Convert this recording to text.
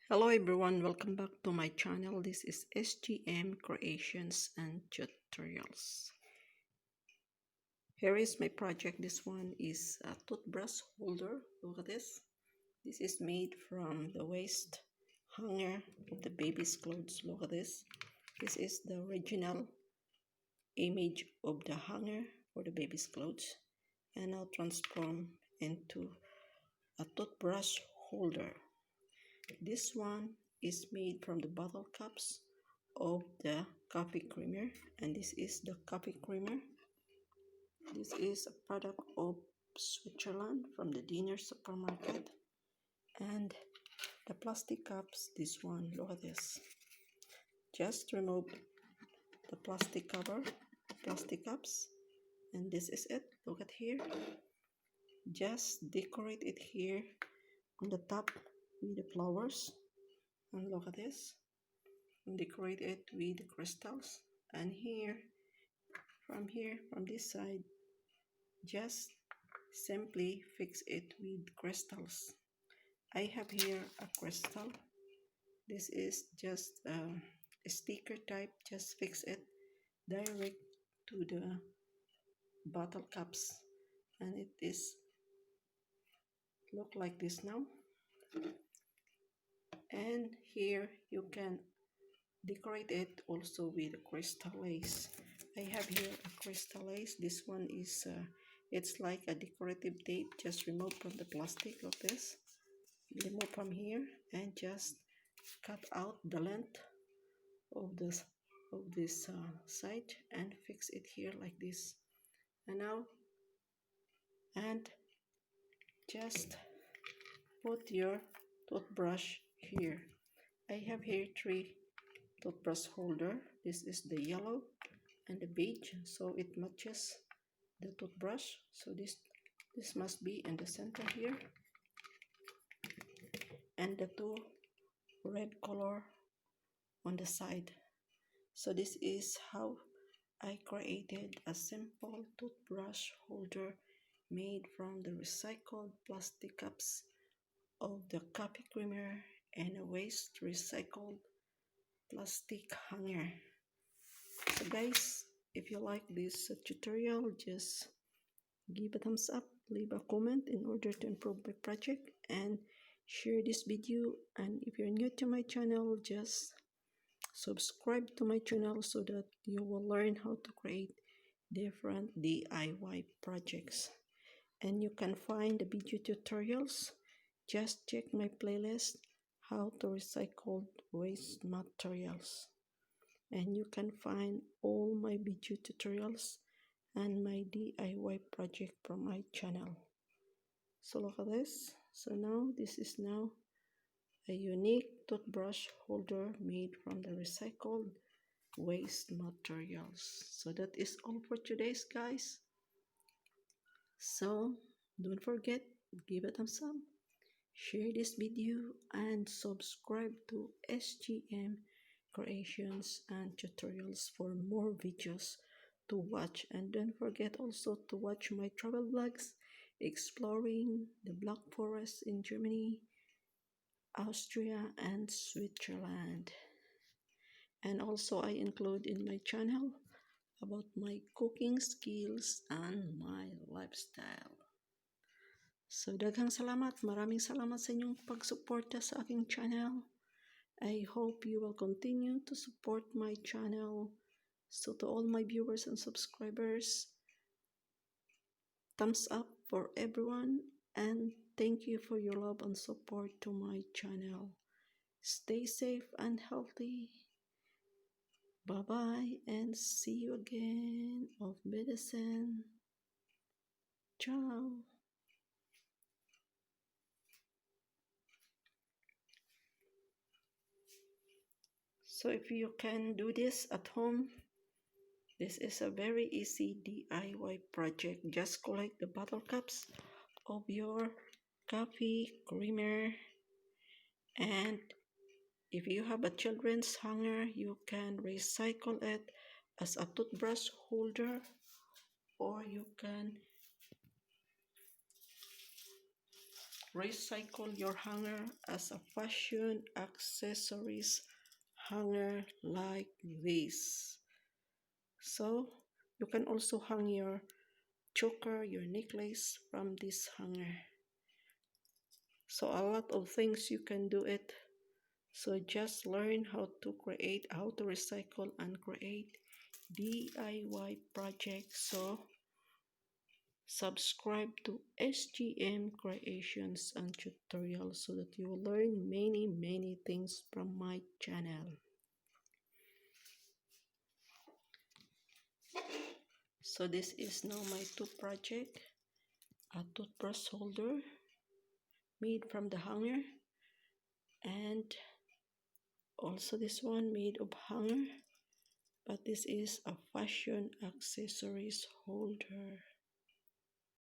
Hello everyone, welcome back to my channel. This is SGM Creations and Tutorials. Here is my project. This one is a toothbrush holder. Look at this. This is made from the waist hanger of the baby's clothes. Look at this. This is the original image of the hanger for the baby's clothes, and now transform into a toothbrush holder. This one is made from the bottle caps of the coffee creamer, and this is the coffee creamer. This is a product of Switzerland from the Dinner supermarket. And the plastic cups, this one, look at this. Just remove the plastic cover, plastic cups, and this is it. Look at here. Just decorate it here on the top with the flowers, and look at this. And decorate it with crystals, and here from this side, just simply fix it with crystals. I have here a crystal. This is just a sticker type. Just fix it direct to the bottle caps, and it is look like this now. And here you can decorate it also with crystal lace. I have here a crystal lace. This one is it's like a decorative tape. Just remove from the plastic of this. Remove from here and just cut out the length of this side and fix it here like this. And now just put your toothbrush here. I have here 3 toothbrush holder. This is the yellow and the beige, so it matches the toothbrush. So this must be in the center here, and the 2 red color on the side. So this is how I created a simple toothbrush holder made from the recycled plastic cups of the coffee creamer and a waste recycled plastic hanger. So guys, if you like this tutorial, just give a thumbs up, leave a comment in order to improve my project, and share this video. And if you're new to my channel, just subscribe to my channel so that you will learn how to create different DIY projects. And you can find the video tutorials. Just check my playlist, how to recycle waste materials, and you can find all my video tutorials and my DIY project from my channel. So look at this. So now this is now a unique toothbrush holder made from the recycled waste materials. So that is all for today's, guys. So don't forget, give a thumbs up, share this video, and subscribe to SGM Creations and Tutorials for more videos to watch. And don't forget also to watch my travel vlogs exploring the Black Forest in Germany, Austria, and Switzerland. And also I include in my channel about my cooking skills and my lifestyle. So daghang salamat, maraming salamat sa inyong pagsuporta sa aking channel. I hope you will continue to support my channel. So to all my viewers and subscribers, thumbs up for everyone, and thank you for your love and support to my channel. Stay safe and healthy. Bye bye, and see you again. Auf Wiedersehen. Ciao. So if you can do this at home, this is a very easy DIY project. Just collect the bottle caps of your coffee creamer, and if you have a children's hanger, you can recycle it as a toothbrush holder, or you can recycle your hanger as a fashion accessories hanger like this. So you can also hang your choker, your necklace from this hanger. So a lot of things you can do it. So just learn how to recycle and create DIY projects. So subscribe to SGM Creations and Tutorials so that you will learn many things from my channel. So this is now my project. A toothbrush holder made from the hanger, and also this one made of hanger, but this is a fashion accessories holder.